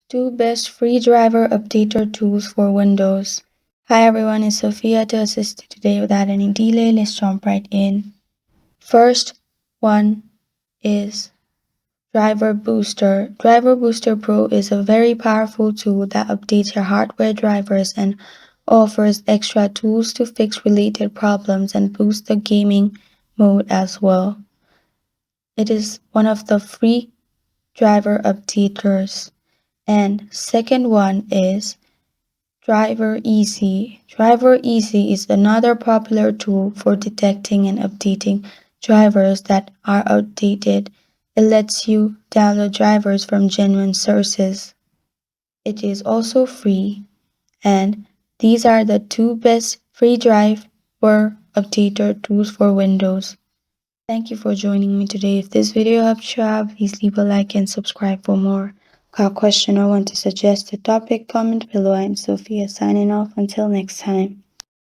Two best free driver updater tools for Windows. Hi everyone, it's Sophia to assist you today without any delay. Let's jump right in. First one is Driver Booster. Driver Booster Pro is a very powerful tool that updates your hardware drivers and offers extra tools to fix related problems and boost the gaming mode as well. It is one of the free driver updaters. And second one is Driver Easy. Driver Easy is another popular tool for detecting and updating drivers that are outdated. It lets you download drivers from genuine sources. It is also free, and these are the two best free driver updater tools for Windows. Thank you for joining me today. If this video helped you out, please leave a like and subscribe for more. Got a question or want to suggest a topic? Comment below. I'm Sophia signing off. Until next time.